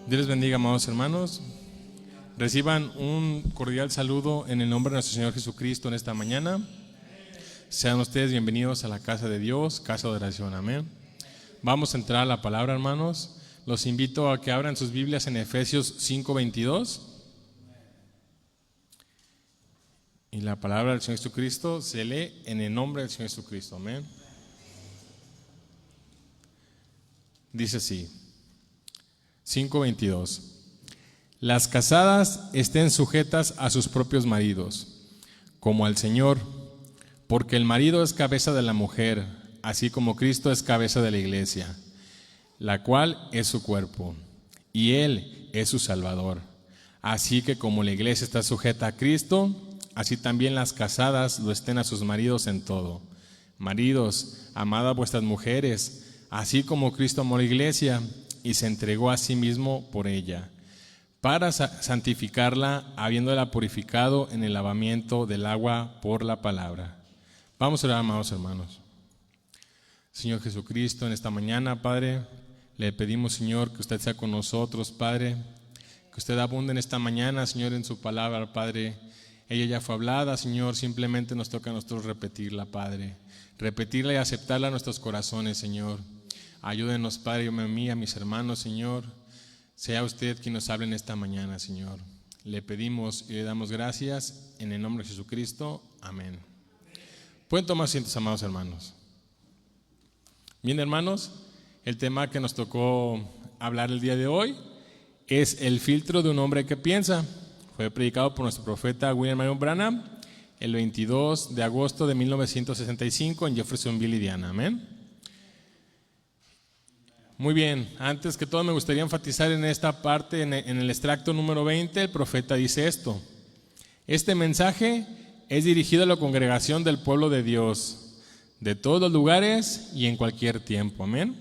Dios les bendiga, amados hermanos. Reciban un cordial saludo en el nombre de nuestro Señor Jesucristo en esta mañana. Sean ustedes bienvenidos a la casa de Dios, casa de oración. Amén. Vamos a entrar a la palabra, hermanos. Los invito a que abran sus Biblias en Efesios 5:22. Y la palabra del Señor Jesucristo se lee en el nombre del Señor Jesucristo. Amén. Dice así, 5:22. Las casadas estén sujetas a sus propios maridos, como al Señor, porque el marido es cabeza de la mujer, así como Cristo es cabeza de la iglesia, la cual es su cuerpo, y Él es su Salvador. Así que como la iglesia está sujeta a Cristo, así también las casadas lo estén a sus maridos en todo. Maridos, amad a vuestras mujeres, así como Cristo amó a la iglesia y se entregó a sí mismo por ella, para santificarla, habiéndola purificado en el lavamiento del agua por la palabra. Vamos a orar, amados hermanos. Señor Jesucristo, en esta mañana, Padre, le pedimos, Señor, que usted sea con nosotros, Padre, que usted abunde en esta mañana, Señor, en su palabra, Padre. Ella ya fue hablada, Señor, simplemente nos toca a nosotros repetirla, Padre, repetirla y aceptarla en nuestros corazones, Señor. Ayúdenos, Padre, y a mí, a mis hermanos, Señor. Sea usted quien nos hable en esta mañana, Señor. Le pedimos y le damos gracias en el nombre de Jesucristo. Amén. Pueden tomar asientos, amados hermanos. Bien, hermanos, el tema que nos tocó hablar el día de hoy es el filtro de un hombre que piensa. Fue predicado por nuestro profeta William Marion Branham el 22 de agosto de 1965 en Jeffersonville, Indiana. Amén. Muy bien, antes que todo me gustaría enfatizar en esta parte, en el extracto número 20, el profeta dice esto: este mensaje es dirigido a la congregación del pueblo de Dios, de todos los lugares y en cualquier tiempo. Amén.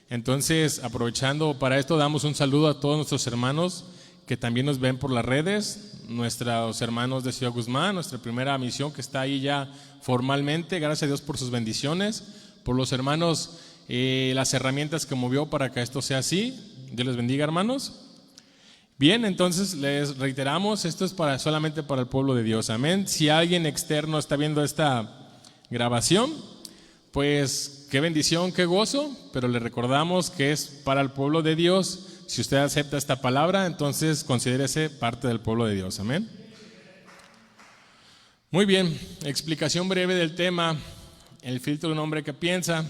Entonces, aprovechando para esto, damos un saludo a todos nuestros hermanos que también nos ven por las redes, nuestros hermanos de Ciudad Guzmán, nuestra primera misión que está ahí ya formalmente. Gracias a Dios por sus bendiciones, por los hermanos, las herramientas que movió para que esto sea así. Dios les bendiga, hermanos. Bien, entonces les reiteramos, esto es solamente para el pueblo de Dios. Amén. Si alguien externo está viendo esta grabación, pues qué bendición, qué gozo, pero le recordamos que es para el pueblo de Dios. Si usted acepta esta palabra, entonces considérese parte del pueblo de Dios. Amén. Muy bien, explicación breve del tema, el filtro de un hombre que piensa.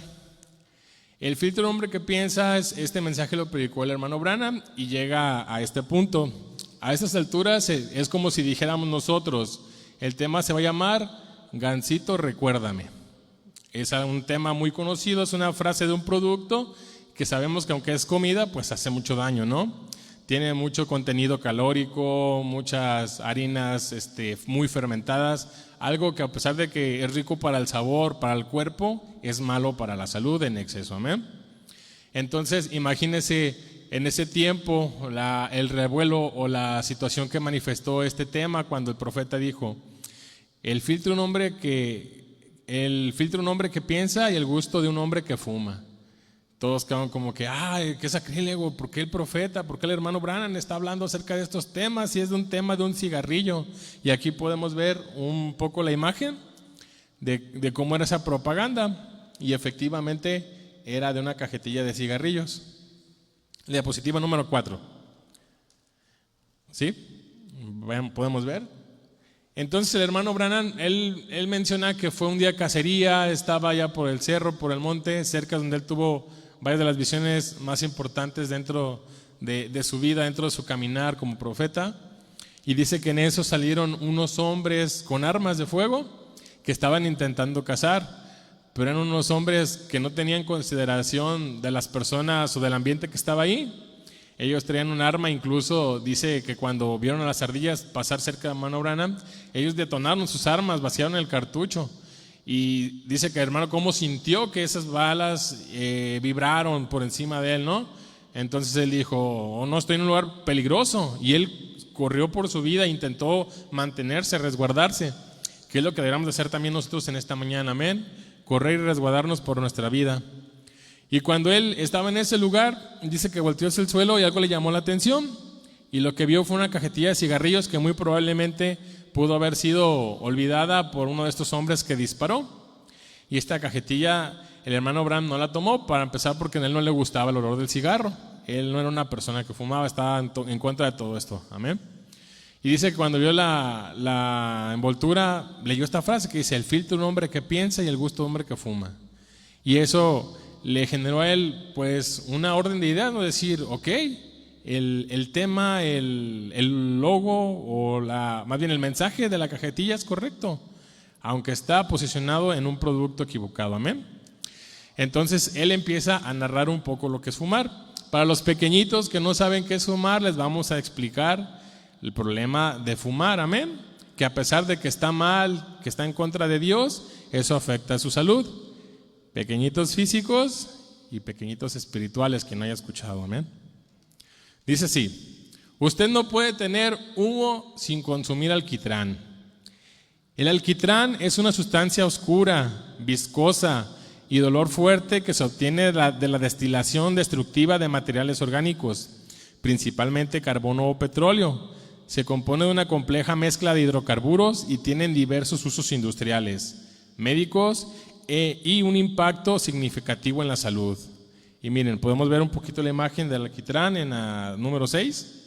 El filtro de un hombre que piensa, este mensaje lo predicó el hermano Branham y llega a este punto. A estas alturas es como si dijéramos nosotros, el tema se va a llamar Gansito, recuérdame. Es un tema muy conocido, es una frase de un producto que sabemos que aunque es comida, pues hace mucho daño, ¿no? Tiene mucho contenido calórico, muchas harinas muy fermentadas, algo que a pesar de que es rico para el sabor, para el cuerpo, es malo para la salud en exceso. Amén. Entonces, imagínese en ese tiempo el revuelo o la situación que manifestó este tema cuando el profeta dijo: el filtro de un hombre que piensa y el gusto de un hombre que fuma. Todos quedan como que, qué sacrílego, ¿por qué el profeta, por qué el hermano Branham está hablando acerca de estos temas si es de un tema de un cigarrillo? Y aquí podemos ver un poco la imagen de cómo era esa propaganda, y efectivamente era de una cajetilla de cigarrillos. Diapositiva número 4. ¿Sí? ¿Podemos ver? Entonces el hermano Branham, él menciona que fue un día de cacería, estaba allá por el cerro, por el monte, cerca donde él tuvo varias de las visiones más importantes dentro de su vida, dentro de su caminar como profeta. Y dice que en eso salieron unos hombres con armas de fuego que estaban intentando cazar, pero eran unos hombres que no tenían consideración de las personas o del ambiente que estaba ahí. Ellos traían un arma, incluso dice que cuando vieron a las ardillas pasar cerca de hermano Branham, ellos detonaron sus armas, vaciaron el cartucho. Y dice que el hermano cómo sintió que esas balas vibraron por encima de él, ¿no? Entonces él dijo, no, estoy en un lugar peligroso. Y él corrió por su vida, intentó mantenerse, resguardarse, que es lo que deberíamos de hacer también nosotros en esta mañana. Amén. Correr y resguardarnos por nuestra vida. Y cuando él estaba en ese lugar, dice que volteó hacia el suelo y algo le llamó la atención. Y lo que vio fue una cajetilla de cigarrillos que muy probablemente pudo haber sido olvidada por uno de estos hombres que disparó. Y esta cajetilla, el hermano Branham no la tomó, para empezar porque a él no le gustaba el olor del cigarro. Él no era una persona que fumaba, estaba en contra de todo esto. Amén. Y dice que cuando vio la envoltura, leyó esta frase que dice: el filtro de un hombre que piensa y el gusto de un hombre que fuma. Y eso le generó a él pues una orden de ideas, no decir, ok, el tema, el logo o más bien el mensaje de la cajetilla es correcto, aunque está posicionado en un producto equivocado. Amén. Entonces él empieza a narrar un poco lo que es fumar. Para los pequeñitos que no saben qué es fumar, les vamos a explicar el problema de fumar. Amén. Que a pesar de que está mal, que está en contra de Dios, eso afecta a su salud. Pequeñitos físicos y pequeñitos espirituales, que no haya escuchado. Amén. Dice así: usted no puede tener humo sin consumir alquitrán. El alquitrán es una sustancia oscura, viscosa y de olor fuerte que se obtiene de la destilación destructiva de materiales orgánicos, principalmente carbono o petróleo. Se compone de una compleja mezcla de hidrocarburos y tienen diversos usos industriales, médicos y un impacto significativo en la salud. Y miren, podemos ver un poquito la imagen del alquitrán en la número 6.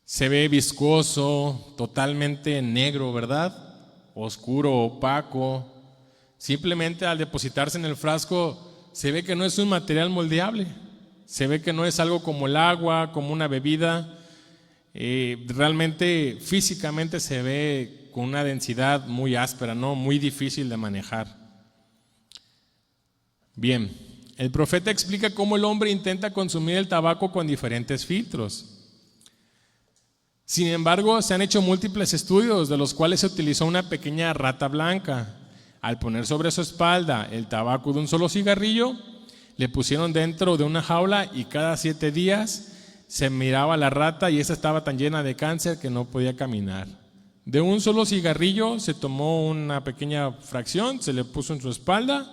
Se ve viscoso, totalmente negro, ¿verdad? Oscuro, opaco. Simplemente al depositarse en el frasco se ve que no es un material moldeable. Se ve que no es algo como el agua, como una bebida. Realmente físicamente se ve con una densidad muy áspera, ¿no? Muy difícil de manejar. Bien, el profeta explica cómo el hombre intenta consumir el tabaco con diferentes filtros. Sin embargo, se han hecho múltiples estudios de los cuales se utilizó una pequeña rata blanca. Al poner sobre su espalda el tabaco de un solo cigarrillo, le pusieron dentro de una jaula y cada 7 días se miraba la rata y esa estaba tan llena de cáncer que no podía caminar. De un solo cigarrillo se tomó una pequeña fracción, se le puso en su espalda,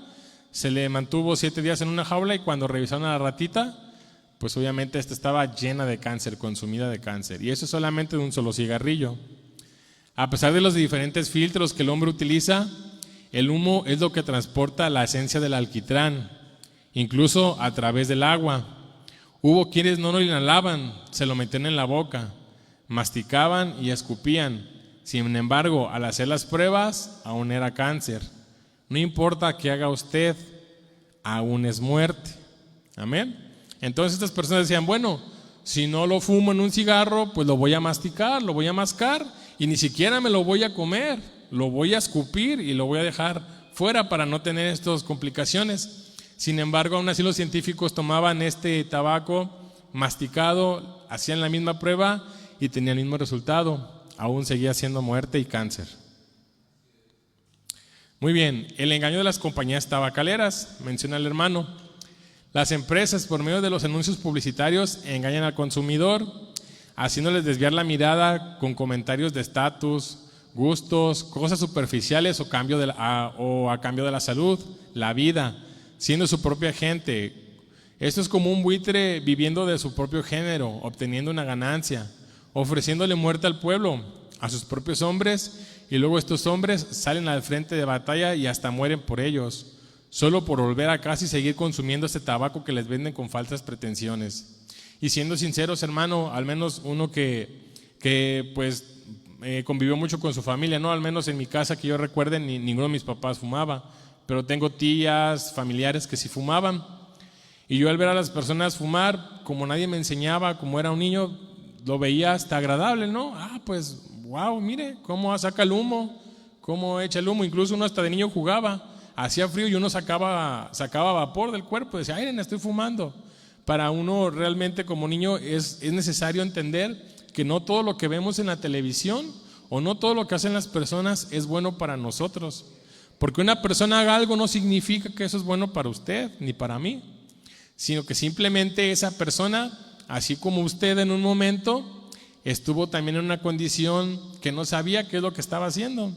se le mantuvo 7 días en una jaula y cuando revisaron a la ratita, pues obviamente esta estaba llena de cáncer, consumida de cáncer. Y eso solamente de un solo cigarrillo. A pesar de los diferentes filtros que el hombre utiliza, el humo es lo que transporta la esencia del alquitrán, incluso a través del agua. Hubo quienes no lo inhalaban, se lo metían en la boca, masticaban y escupían. Sin embargo, al hacer las pruebas, aún era cáncer. No importa qué haga usted, aún es muerte. Amén. Entonces estas personas decían, bueno, si no lo fumo en un cigarro, pues lo voy a masticar, lo voy a mascar y ni siquiera me lo voy a comer, lo voy a escupir y lo voy a dejar fuera para no tener estas complicaciones. Sin embargo, aún así los científicos tomaban este tabaco masticado, hacían la misma prueba y tenían el mismo resultado. Aún seguía siendo muerte y cáncer. Muy bien, el engaño de las compañías tabacaleras, menciona el hermano. Las empresas, por medio de los anuncios publicitarios, engañan al consumidor, haciéndoles desviar la mirada con comentarios de estatus, gustos, cosas superficiales a cambio de la salud, la vida, siendo su propia gente. Esto es como un buitre viviendo de su propio género, obteniendo una ganancia, ofreciéndole muerte al pueblo, a sus propios hombres, y luego estos hombres salen al frente de batalla y hasta mueren por ellos, solo por volver a casa y seguir consumiendo este tabaco que les venden con falsas pretensiones. Y siendo sinceros, hermano, al menos uno que convivió mucho con su familia, ¿no? Al menos en mi casa que yo recuerde, ninguno de mis papás fumaba, pero tengo tías, familiares que sí fumaban. Y yo al ver a las personas fumar, como nadie me enseñaba, como era un niño, lo veía hasta agradable, ¿no? Pues, wow, mire cómo saca el humo, cómo echa el humo. Incluso uno hasta de niño jugaba. Hacía frío y uno sacaba vapor del cuerpo, decía, ay, estoy fumando. Para uno realmente como niño es necesario entender que no todo lo que vemos en la televisión o no todo lo que hacen las personas es bueno para nosotros. Porque una persona haga algo no significa que eso es bueno para usted ni para mí, sino que simplemente esa persona, así como usted en un momento, estuvo también en una condición que no sabía qué es lo que estaba haciendo.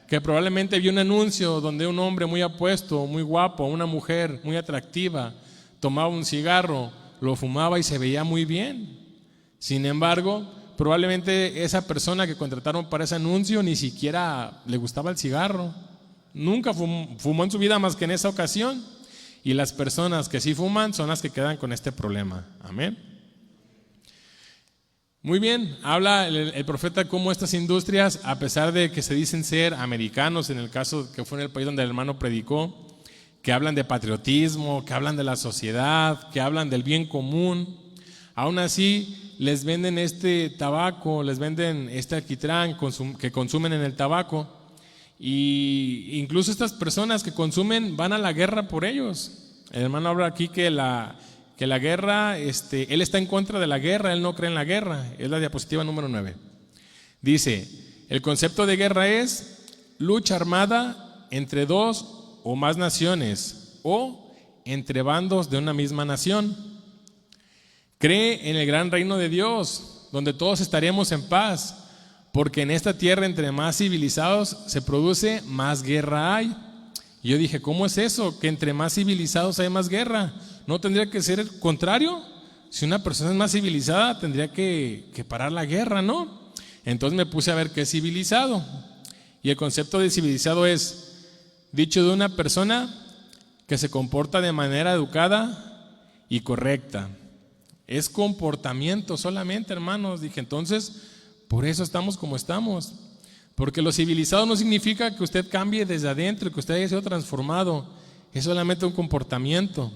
que probablemente vio un anuncio donde un hombre muy apuesto, muy guapo, una mujer muy atractiva, tomaba un cigarro, lo fumaba y se veía muy bien. Sin embargo, probablemente esa persona que contrataron para ese anuncio ni siquiera le gustaba el cigarro. Nunca fumó en su vida más que en esa ocasión. Y las personas que sí fuman son las que quedan con este problema. Amén. Muy bien, habla el profeta cómo estas industrias, a pesar de que se dicen ser americanos, en el caso que fue en el país donde el hermano predicó, que hablan de patriotismo, que hablan de la sociedad, que hablan del bien común, aún así les venden este tabaco, les venden este alquitrán que consumen en el tabaco, y incluso estas personas que consumen van a la guerra por ellos. El hermano habla aquí que la guerra, él está en contra de la guerra, él no cree en la guerra. Es la diapositiva número 9. Dice, el concepto de guerra es lucha armada entre dos o más naciones o entre bandos de una misma nación. Cree en el gran reino de Dios, donde todos estaremos en paz, porque en esta tierra entre más civilizados se produce, más guerra hay. Y yo dije, ¿cómo es eso? Que entre más civilizados hay más guerra. ¿No tendría que ser el contrario? Si una persona es más civilizada, tendría que parar la guerra, ¿no? Entonces me puse a ver qué es civilizado. Y el concepto de civilizado es dicho de una persona que se comporta de manera educada y correcta. Es comportamiento solamente, hermanos. Dije, entonces, por eso estamos como estamos. Porque lo civilizado no significa que usted cambie desde adentro, que usted haya sido transformado. Es solamente un comportamiento.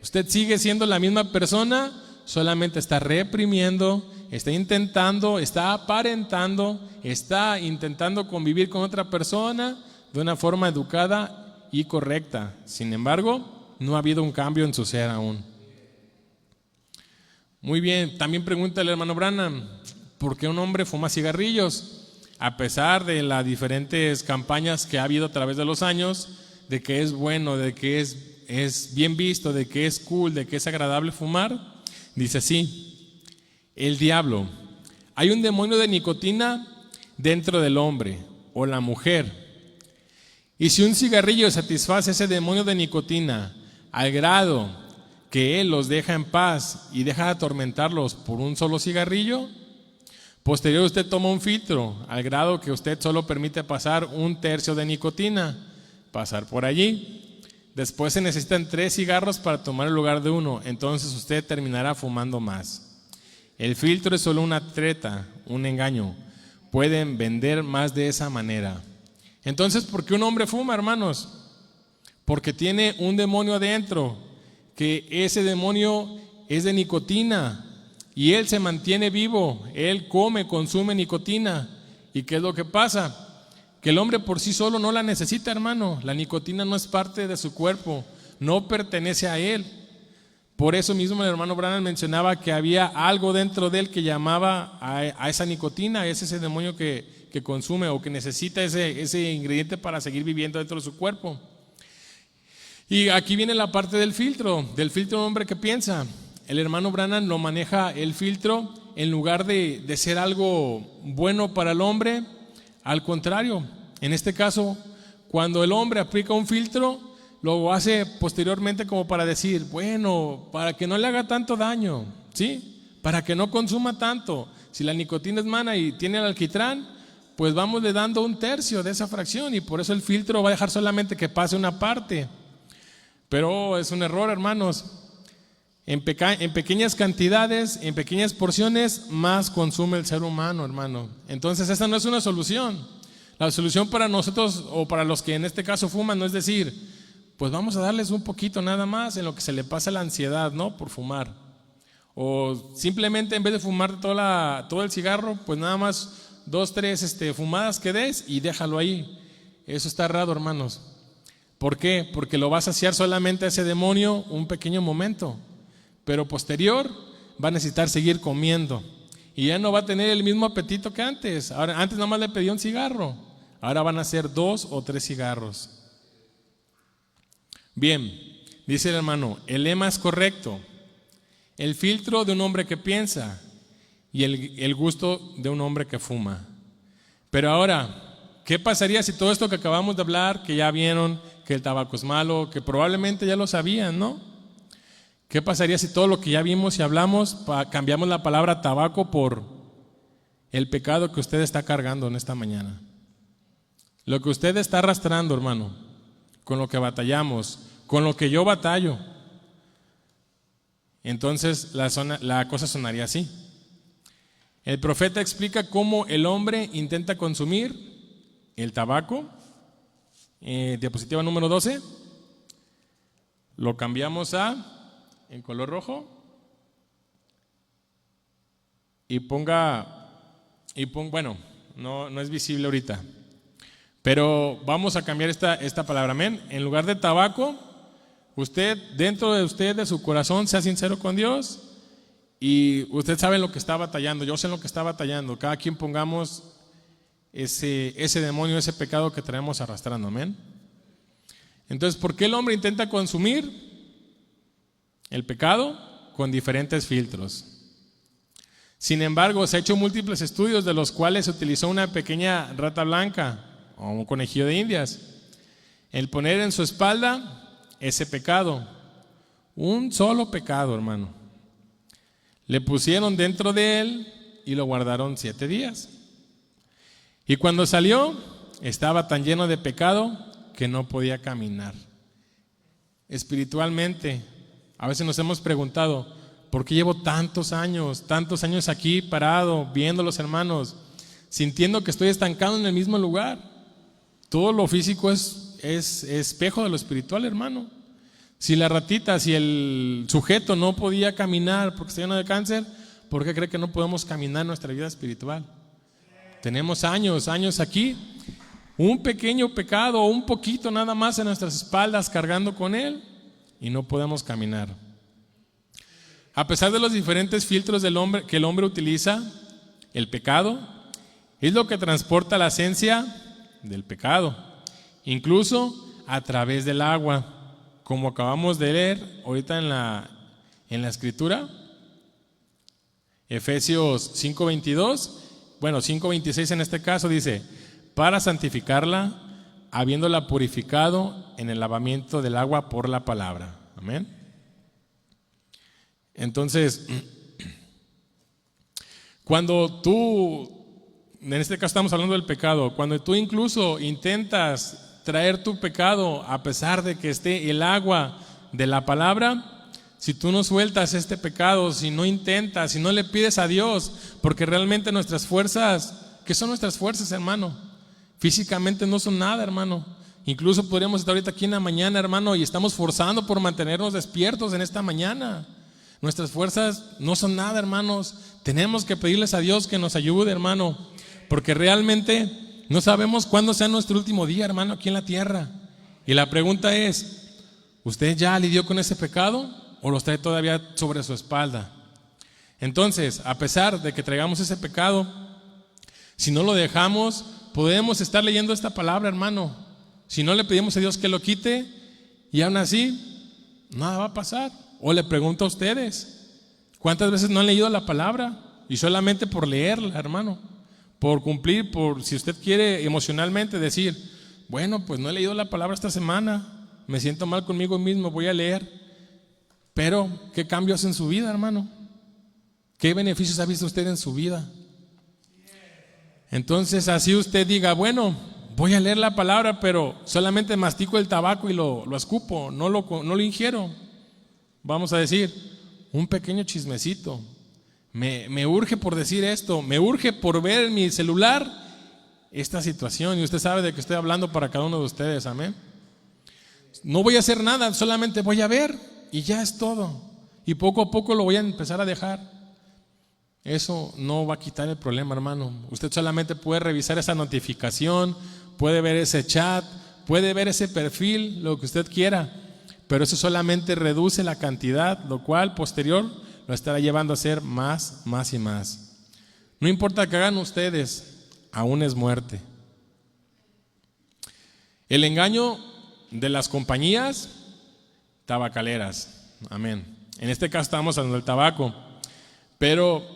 Usted sigue siendo la misma persona, solamente está reprimiendo, está intentando, está aparentando, está intentando convivir con otra persona de una forma educada y correcta. Sin embargo, no ha habido un cambio en su ser aún. Muy bien, también pregunta el hermano Branham, ¿por qué un hombre fuma cigarrillos? A pesar de las diferentes campañas que ha habido a través de los años, de que es bueno, de que es bien visto, de que es cool, de que es agradable fumar, dice así, el diablo, hay un demonio de nicotina dentro del hombre o la mujer, y si un cigarrillo satisface ese demonio de nicotina al grado que él los deja en paz y deja de atormentarlos por un solo cigarrillo, posterior usted toma un filtro al grado que usted solo permite pasar 1/3 de nicotina, pasar por allí. Después se necesitan 3 cigarros para tomar el lugar de 1, entonces usted terminará fumando más. El filtro es solo una treta, un engaño. Pueden vender más de esa manera. Entonces, ¿por qué un hombre fuma, hermanos? Porque tiene un demonio adentro, que ese demonio es de nicotina. Y él se mantiene vivo, él come, consume nicotina. ¿Y qué es lo que pasa? Que el hombre por sí solo no la necesita, hermano. La nicotina no es parte de su cuerpo, no pertenece a él. Por eso mismo el hermano Branham mencionaba que había algo dentro de él que llamaba a esa nicotina, es ese demonio que consume o que necesita ese ingrediente para seguir viviendo dentro de su cuerpo. Y aquí viene la parte del filtro de un hombre que piensa. El hermano Branham lo maneja el filtro en lugar de ser algo bueno para el hombre, al contrario. En este caso, cuando el hombre aplica un filtro, lo hace posteriormente como para decir, bueno, para que no le haga tanto daño, ¿sí? Para que no consuma tanto. Si la nicotina es mala y tiene el alquitrán, pues vamos le dando 1/3 de esa fracción y por eso el filtro va a dejar solamente que pase una parte. Pero es un error, hermanos. En pequeñas cantidades, en pequeñas porciones, más consume el ser humano, hermano. Entonces esa no es una solución. La solución para nosotros o para los que en este caso fuman no es decir, pues vamos a darles un poquito nada más en lo que se le pasa la ansiedad, ¿no? Por fumar. O simplemente en vez de fumar todo el cigarro, pues nada más 2, 3 fumadas que des y déjalo ahí. Eso está errado, hermanos. ¿Por qué? Porque lo va a saciar solamente a ese demonio un pequeño momento. Pero posterior va a necesitar seguir comiendo y ya no va a tener el mismo apetito que antes. Ahora, antes nomás le pedía un cigarro, ahora van a ser 2 o 3 cigarros. Bien, dice el hermano, el lema es correcto. El filtro de un hombre que piensa y el gusto de un hombre que fuma. Pero ahora, ¿qué pasaría si todo esto que acabamos de hablar, que ya vieron, que el tabaco es malo, que probablemente ya lo sabían, ¿no? ¿Qué pasaría si todo lo que ya vimos y hablamos, cambiamos la palabra tabaco por el pecado que usted está cargando en esta mañana? Lo que usted está arrastrando, hermano, con lo que batallamos, con lo que yo batallo. Entonces la cosa sonaría así. El profeta explica cómo el hombre intenta consumir el tabaco. Diapositiva número 12. Lo cambiamos en color rojo. Bueno, no es visible ahorita. Pero vamos a cambiar esta palabra, amén. En lugar de tabaco, usted, dentro de usted, de su corazón, sea sincero con Dios. Y usted sabe en lo que está batallando, yo sé en lo que está batallando. Cada quien pongamos ese demonio, ese pecado que traemos arrastrando, amén. Entonces, ¿por qué el hombre intenta consumir el pecado? Con diferentes filtros. Sin embargo, se han hecho múltiples estudios de los cuales se utilizó una pequeña rata blanca o un conejillo de indias, el poner en su espalda ese pecado, un solo pecado, hermano. Le pusieron dentro de él y lo guardaron 7 días. Y cuando salió, estaba tan lleno de pecado que no podía caminar. Espiritualmente, a veces nos hemos preguntado, ¿por qué llevo tantos años aquí parado, viendo a los hermanos, sintiendo que estoy estancado en el mismo lugar? Todo lo físico es espejo de lo espiritual, hermano. Si la ratita, si el sujeto no podía caminar porque está lleno de cáncer, ¿por qué cree que no podemos caminar en nuestra vida espiritual? Tenemos años aquí, un pequeño pecado o un poquito nada más en nuestras espaldas cargando con él y no podemos caminar. A pesar de los diferentes filtros que el hombre utiliza, el pecado es lo que transporta la esencia del pecado, incluso a través del agua. Como acabamos de leer ahorita en la escritura, Efesios 5:22, bueno, 5:26 en este caso dice, para santificarla, habiéndola purificado en el lavamiento del agua por la palabra. Amén. Entonces, cuando tú, en este caso estamos hablando del pecado, cuando tú incluso intentas traer tu pecado a pesar de que esté el agua de la palabra, si tú no sueltas este pecado, si no intentas, si no le pides a Dios, porque realmente nuestras fuerzas, ¿qué son nuestras fuerzas, hermano? Físicamente no son nada, hermano. Incluso podríamos estar ahorita aquí en la mañana, hermano, y estamos forzando por mantenernos despiertos en esta mañana. Nuestras fuerzas no son nada, hermanos. Tenemos que pedirles a Dios que nos ayude, hermano, porque realmente no sabemos cuándo sea nuestro último día, hermano, aquí en la tierra. Y la pregunta es, ¿usted ya lidió con ese pecado o lo trae todavía sobre su espalda? Entonces, a pesar de que traigamos ese pecado, si no lo dejamos, podemos estar leyendo esta palabra, hermano. Si no le pedimos a Dios que lo quite, y aún así, nada va a pasar. O le pregunto a ustedes, ¿cuántas veces no han leído la palabra? Y solamente por leerla, hermano, por cumplir, si usted quiere emocionalmente decir, bueno, pues no he leído la palabra esta semana, me siento mal conmigo mismo, voy a leer. Pero, ¿qué cambios en su vida, hermano? ¿Qué beneficios ha visto usted en su vida? Entonces, así usted diga, bueno, voy a leer la palabra, pero solamente mastico el tabaco y lo escupo, no lo ingiero. Vamos a decir, un pequeño chismecito. Me urge por decir esto, me urge por ver en mi celular esta situación, y usted sabe de que estoy hablando para cada uno de ustedes, amén. No voy a hacer nada, solamente voy a ver y ya es todo, y poco a poco lo voy a empezar a dejar. Eso no va a quitar el problema, hermano. Usted solamente puede revisar esa notificación, puede ver ese chat, puede ver ese perfil, lo que usted quiera, pero eso solamente reduce la cantidad, lo cual posterior lo estará llevando a hacer más y más. No importa que hagan ustedes, aún es muerte. El engaño de las compañías tabacaleras, amén. En este caso estamos hablando del tabaco, pero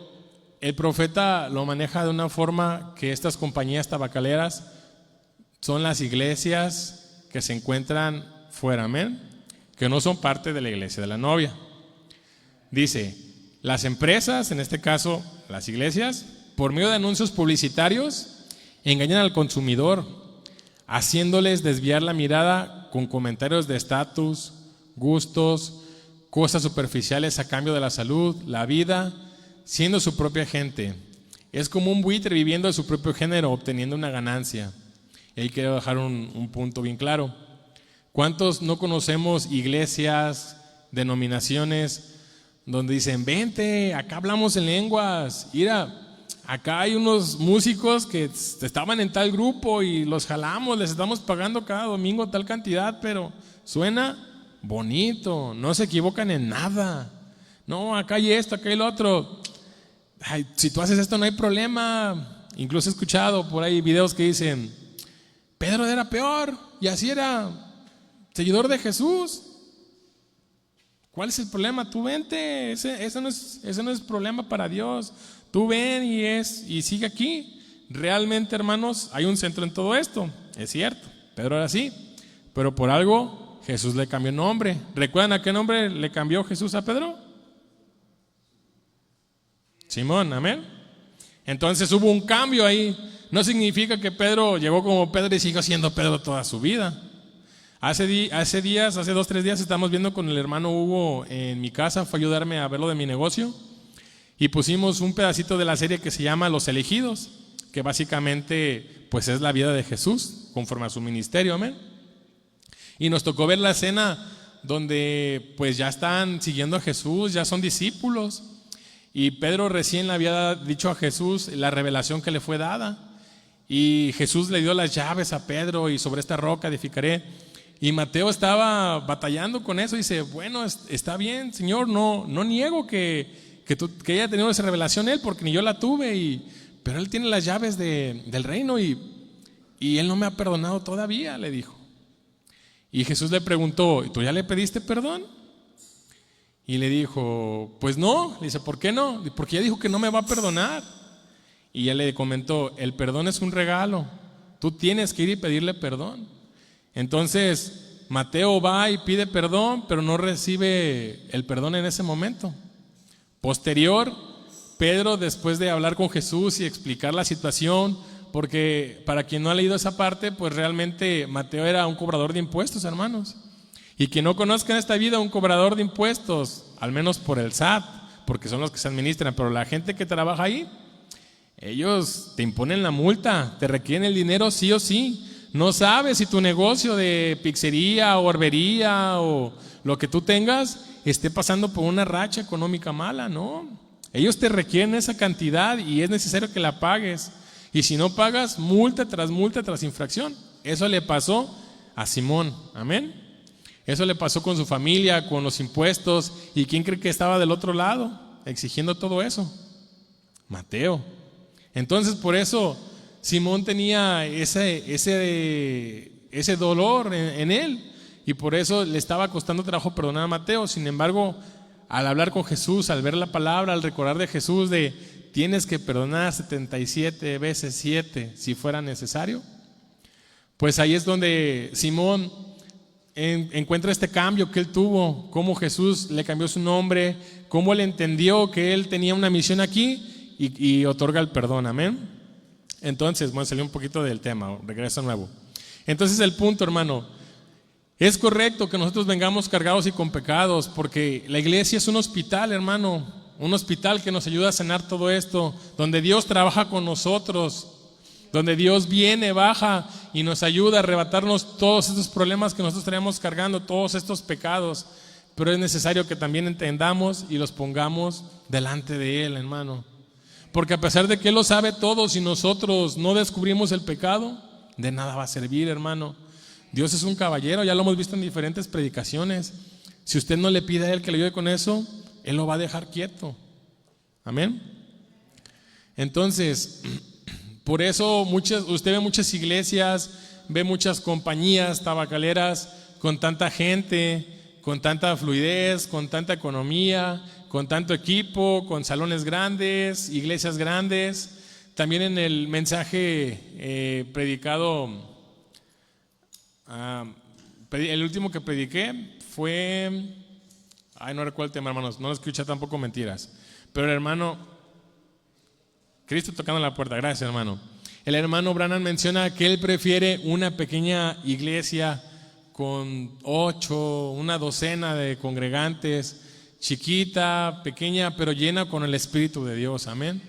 el profeta lo maneja de una forma que estas compañías tabacaleras son las iglesias que se encuentran fuera, amén, que no son parte de la iglesia de la novia. Dice, las empresas, en este caso las iglesias, por medio de anuncios publicitarios, engañan al consumidor, haciéndoles desviar la mirada con comentarios de estatus, gustos, cosas superficiales a cambio de la salud, la vida, siendo su propia gente. Es como un buitre viviendo de su propio género, obteniendo una ganancia. Y ahí quiero dejar un punto bien claro. ¿Cuántos no conocemos iglesias, denominaciones, donde dicen, vente, acá hablamos en lenguas, mira, acá hay unos músicos que estaban en tal grupo y los jalamos, les estamos pagando cada domingo tal cantidad, pero suena bonito, no se equivocan en nada. No, acá hay esto, acá hay lo otro. Ay, si tú haces esto no hay problema. Incluso he escuchado por ahí videos que dicen, Pedro era peor y así era seguidor de Jesús. ¿Cuál es el problema? Tú vente, ese no es problema para Dios. Tú ven y sigue aquí. Realmente, hermanos, hay un centro en todo esto. Es cierto, Pedro era así, pero por algo Jesús le cambió nombre. ¿Recuerdan a qué nombre le cambió Jesús a Pedro? Simón, amén. Entonces hubo un cambio ahí. No significa que Pedro llegó como Pedro y siguió siendo Pedro toda su vida. Hace 2-3 días estamos viendo con el hermano Hugo en mi casa, fue a ayudarme a ver lo de mi negocio y pusimos un pedacito de la serie que se llama Los Elegidos, que básicamente pues es la vida de Jesús conforme a su ministerio, amén. Y nos tocó ver la escena donde pues ya están siguiendo a Jesús, ya son discípulos y Pedro recién le había dicho a Jesús la revelación que le fue dada y Jesús le dio las llaves a Pedro y sobre esta roca edificaré. Y Mateo estaba batallando con eso y dice, bueno, está bien, Señor, no niego que haya tenido esa revelación él, porque ni yo la tuve, pero él tiene las llaves del reino y él no me ha perdonado todavía, le dijo. Y Jesús le preguntó, ¿tú ya le pediste perdón? Y le dijo, pues no. Le dice, ¿por qué no? Porque ya dijo que no me va a perdonar. Y él le comentó, el perdón es un regalo, tú tienes que ir y pedirle perdón. Entonces Mateo va y pide perdón, pero no recibe el perdón en ese momento. Posterior, Pedro, después de hablar con Jesús y explicar la situación, porque para quien no ha leído esa parte, pues realmente Mateo era un cobrador de impuestos, hermanos. Y quien no conozca en esta vida un cobrador de impuestos, al menos por el SAT, porque son los que se administran, pero la gente que trabaja ahí, ellos te imponen la multa, te requieren el dinero sí o sí. No sabes si tu negocio de pizzería o barbería o lo que tú tengas esté pasando por una racha económica mala, ¿no? Ellos te requieren esa cantidad y es necesario que la pagues. Y si no pagas, multa tras infracción. Eso le pasó a Simón, amén. Eso le pasó con su familia, con los impuestos. ¿Y quién cree que estaba del otro lado exigiendo todo eso? Mateo. Entonces por eso Simón tenía ese dolor en él y por eso le estaba costando trabajo perdonar a Mateo. Sin embargo, al hablar con Jesús, al ver la palabra, al recordar de Jesús de tienes que perdonar 77 veces 7 si fuera necesario, pues ahí es donde Simón encuentra este cambio que él tuvo, cómo Jesús le cambió su nombre, cómo él entendió que él tenía una misión aquí y otorga el perdón, amén. Entonces, bueno, salió un poquito del tema, regreso nuevo. Entonces el punto, hermano, es correcto que nosotros vengamos cargados y con pecados, porque la iglesia es un hospital, hermano, un hospital que nos ayuda a sanar todo esto, donde Dios trabaja con nosotros, donde Dios viene, baja y nos ayuda a arrebatarnos todos estos problemas que nosotros traemos cargando, todos estos pecados, pero es necesario que también entendamos y los pongamos delante de Él, hermano. Porque a pesar de que Él lo sabe todo, si nosotros no descubrimos el pecado, de nada va a servir, hermano. Dios es un caballero, ya lo hemos visto en diferentes predicaciones. Si usted no le pide a Él que le ayude con eso, Él lo va a dejar quieto. Amén. Entonces, por eso usted ve muchas iglesias, ve muchas compañías tabacaleras con tanta gente, con tanta fluidez, con tanta economía, con tanto equipo, con salones grandes, iglesias grandes. También en el mensaje predicado El último que prediqué fue, no recuerdo el tema, hermanos, no lo escuché tampoco mentiras, pero el hermano, Cristo tocando la puerta, gracias hermano. El hermano Branham menciona que él prefiere una pequeña iglesia con 8, una docena de congregantes, chiquita, pequeña, pero llena con el Espíritu de Dios, amén.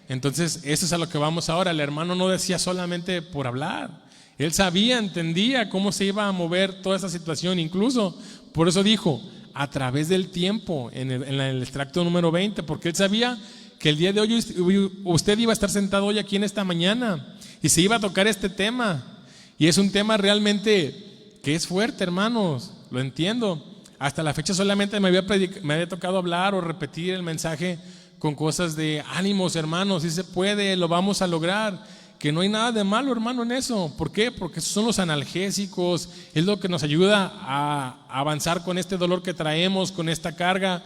Entonces, eso es a lo que vamos ahora. El hermano no decía solamente por hablar. Él sabía, entendía cómo se iba a mover toda esa situación. Incluso, por eso dijo, a través del tiempo, en el extracto número 20, porque él sabía que el día de hoy usted iba a estar sentado hoy aquí en esta mañana y se iba a tocar este tema. Y es un tema realmente que es fuerte, hermanos, lo entiendo. Hasta la fecha solamente me había tocado hablar o repetir el mensaje con cosas de ánimos, hermanos, si se puede, lo vamos a lograr, que no hay nada de malo, hermano, en eso. ¿Por qué? Porque esos son los analgésicos, es lo que nos ayuda a avanzar con este dolor que traemos, con esta carga.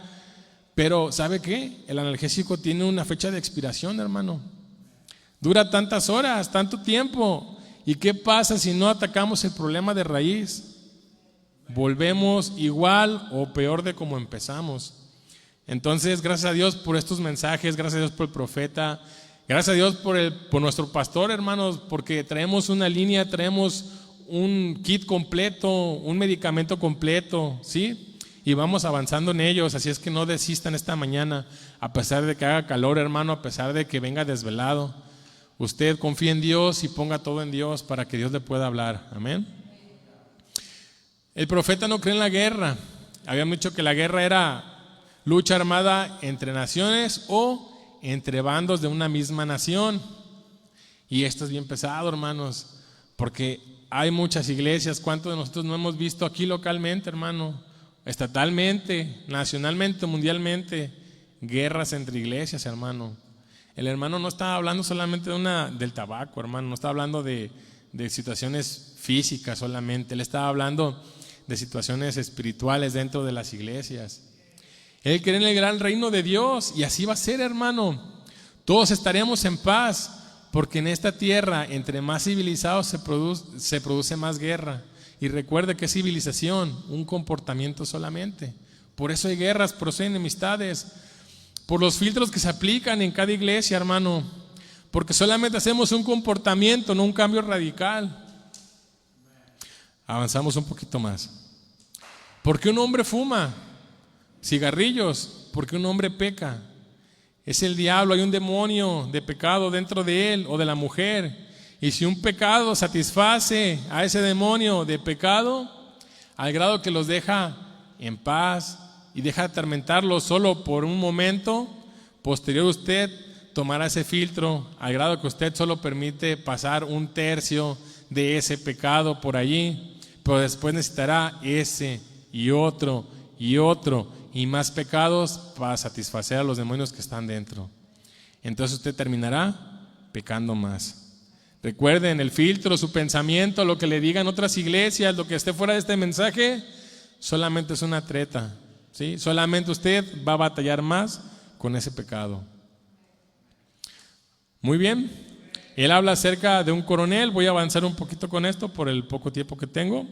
Pero ¿sabe qué? El analgésico tiene una fecha de expiración, hermano. Dura tantas horas, tanto tiempo. ¿Y qué pasa si no atacamos el problema de raíz? Volvemos igual o peor de como empezamos. Entonces, gracias a Dios por estos mensajes, gracias a Dios por el profeta, gracias a Dios por nuestro pastor, hermanos, porque traemos una línea, traemos un kit completo, un medicamento completo, ¿sí? Y vamos avanzando en ellos, así es que no desistan esta mañana, a pesar de que haga calor, hermano, a pesar de que venga desvelado. Usted confíe en Dios y ponga todo en Dios para que Dios le pueda hablar, amén. El profeta no cree en la guerra. Habían dicho que la guerra era lucha armada entre naciones o entre bandos de una misma nación. Y esto es bien pesado, hermanos, porque hay muchas iglesias. ¿Cuántos de nosotros no hemos visto aquí localmente, hermano? Estatalmente, nacionalmente, mundialmente, guerras entre iglesias, hermano. El hermano no está hablando solamente del tabaco, hermano, no está hablando de situaciones físicas solamente. Él está hablando de situaciones espirituales dentro de las iglesias. Él cree en el gran reino de Dios y así va a ser, hermano. Todos estaremos en paz, porque en esta tierra, entre más civilizados se produce más guerra. Y recuerde que es civilización, un comportamiento solamente. Por eso hay guerras, por eso hay enemistades, por los filtros que se aplican en cada iglesia, hermano. Porque solamente hacemos un comportamiento, no un cambio radical. Avanzamos un poquito más. ¿Por qué un hombre fuma cigarrillos? Porque un hombre peca. Es el diablo, hay un demonio de pecado dentro de él o de la mujer. Y si un pecado satisface a ese demonio de pecado, al grado que los deja en paz y deja de atormentarlos solo por un momento, posterior usted tomará ese filtro, al grado que usted solo permite pasar 1/3 de ese pecado por allí, pero después necesitará ese y otro y más pecados para satisfacer a los demonios que están dentro. Entonces usted terminará pecando más. Recuerden, el filtro, su pensamiento, lo que le digan otras iglesias, lo que esté fuera de este mensaje, solamente es una treta, ¿sí? Solamente usted va a batallar más con ese pecado. Muy bien. Él habla acerca de un coronel. Voy a avanzar un poquito con esto por el poco tiempo que tengo.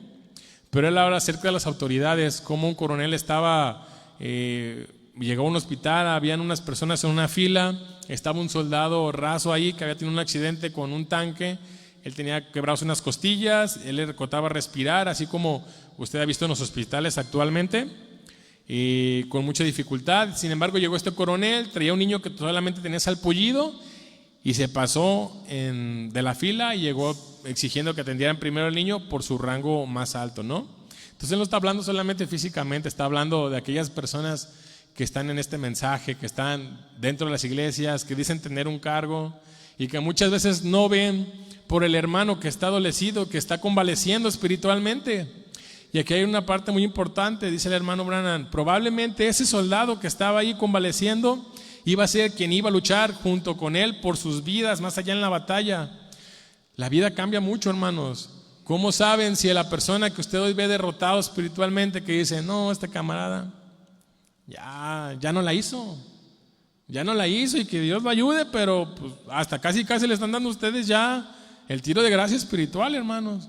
Pero él habla acerca de las autoridades, cómo un coronel llegó a un hospital, habían unas personas en una fila, estaba un soldado raso ahí que había tenido un accidente con un tanque, él tenía quebrados unas costillas, él le costaba respirar, así como usted ha visto en los hospitales actualmente, con mucha dificultad. Sin embargo, llegó este coronel, traía un niño que solamente tenía salpullido y se pasó de la fila y llegó exigiendo que atendieran primero al niño por su rango más alto, ¿no? Entonces él no está hablando solamente físicamente, está hablando de aquellas personas que están en este mensaje, que están dentro de las iglesias, que dicen tener un cargo y que muchas veces no ven por el hermano que está adolecido, que está convaleciendo espiritualmente. Y aquí hay una parte muy importante, dice el hermano Branham, probablemente ese soldado que estaba ahí convaleciendo iba a ser quien iba a luchar junto con él por sus vidas más allá en la batalla. La vida cambia mucho, hermanos. ¿Cómo saben si a la persona que usted hoy ve derrotado espiritualmente, que dice, no, este camarada ya no la hizo, y que Dios lo ayude, pero pues, hasta casi le están dando a ustedes ya el tiro de gracia espiritual, hermanos?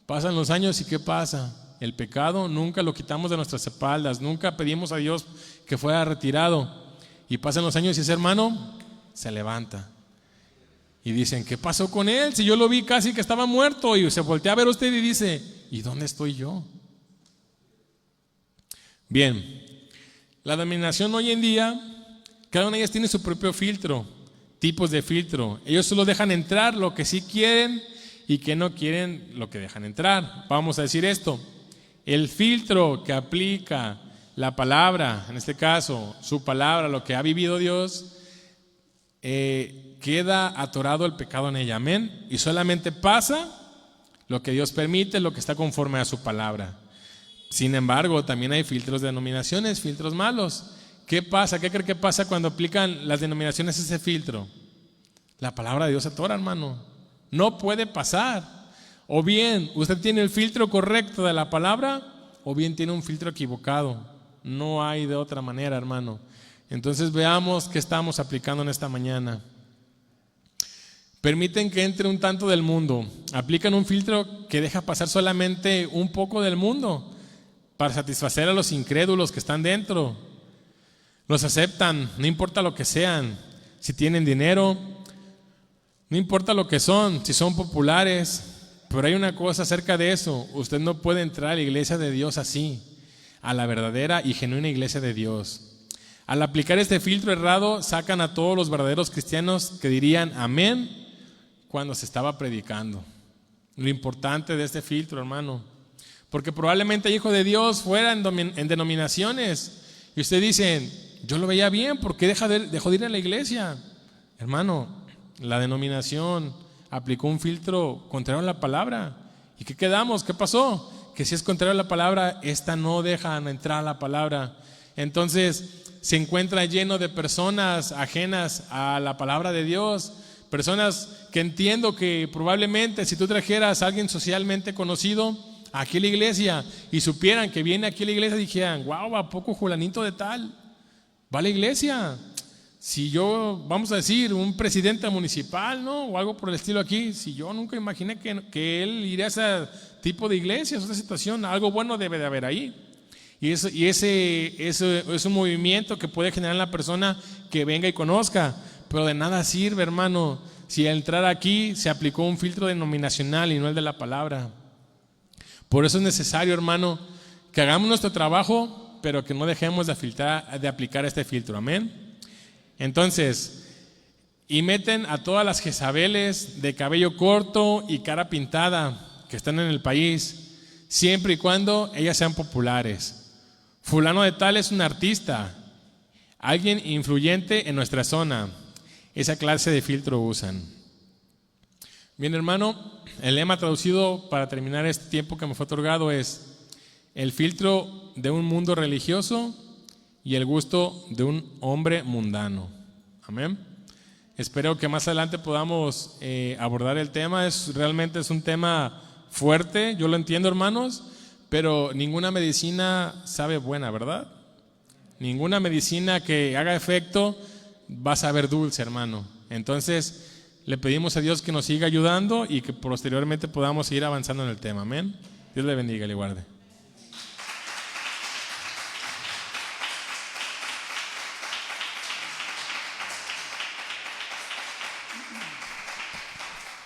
Pasan los años y ¿qué pasa? El pecado nunca lo quitamos de nuestras espaldas, nunca pedimos a Dios que fuera retirado. Y pasan los años y ese hermano se levanta. Y dicen, ¿qué pasó con él? Si yo lo vi casi que estaba muerto. Y se voltea a ver usted y dice, ¿y dónde estoy yo? Bien, la denominación hoy en día, cada una de ellas tiene su propio filtro, tipos de filtro. Ellos solo dejan entrar lo que sí quieren y que no quieren lo que dejan entrar. Vamos a decir esto, el filtro que aplica la palabra, en este caso su palabra, lo que ha vivido Dios, queda atorado el pecado en ella, amén. Y solamente pasa lo que Dios permite, lo que está conforme a su palabra. Sin embargo, también hay filtros de denominaciones, filtros malos. ¿Qué pasa? ¿Qué cree que pasa cuando aplican las denominaciones ese filtro? La palabra de Dios se atora, hermano. No puede pasar. O bien usted tiene el filtro correcto de la palabra, o bien tiene un filtro equivocado. No hay de otra manera, hermano. Entonces veamos qué estamos aplicando en esta mañana. Permiten que entre un tanto del mundo. Aplican un filtro que deja pasar solamente un poco del mundo para satisfacer a los incrédulos que están dentro. Los aceptan, no importa lo que sean, si tienen dinero, no importa lo que son, si son populares. Pero hay una cosa acerca de eso: usted no puede entrar a la iglesia de Dios así, a la verdadera y genuina iglesia de Dios. Al aplicar este filtro errado, sacan a todos los verdaderos cristianos que dirían amén cuando se estaba predicando. Lo importante de este filtro, hermano, porque probablemente el hijo de Dios fuera en denominaciones y usted dice, yo lo veía bien, ¿por qué dejó de ir a la iglesia? Hermano, la denominación aplicó un filtro contrario a la palabra. ¿Y qué quedamos? ¿Qué pasó? Que si es contrario a la palabra, esta no deja entrar a la palabra. Entonces se encuentra lleno de personas ajenas a la palabra de Dios, personas que entiendo que probablemente si tú trajeras a alguien socialmente conocido aquí a la iglesia y supieran que viene aquí a la iglesia, dijeran, wow, ¿a poco fulanito de tal va a la iglesia? Si yo, vamos a decir, un presidente municipal, ¿no? O algo por el estilo aquí, si yo nunca imaginé que él iría a ese tipo de iglesias, otra situación, algo bueno debe de haber ahí. Y ese es un movimiento que puede generar en la persona que venga y conozca, pero de nada sirve, hermano, si al entrar aquí se aplicó un filtro denominacional y no el de la palabra. Por eso es necesario, hermano, que hagamos nuestro trabajo, pero que no dejemos de aplicar este filtro, amén. Entonces, y meten a todas las Jezabeles de cabello corto y cara pintada que están en el país, siempre y cuando ellas sean populares. Fulano de tal es un artista, alguien influyente en nuestra zona. Esa clase de filtro usan. Bien, hermano, el lema traducido para terminar este tiempo que me fue otorgado es: el filtro de un mundo religioso y el gusto de un hombre mundano. Amén. Espero que más adelante podamos abordar el tema. Realmente es un tema fuerte, yo lo entiendo, hermanos, pero ninguna medicina sabe buena, ¿verdad? Ninguna medicina que haga efecto va a saber dulce, hermano. Entonces le pedimos a Dios que nos siga ayudando y que posteriormente podamos seguir avanzando en el tema. Amén. Dios le bendiga y le guarde.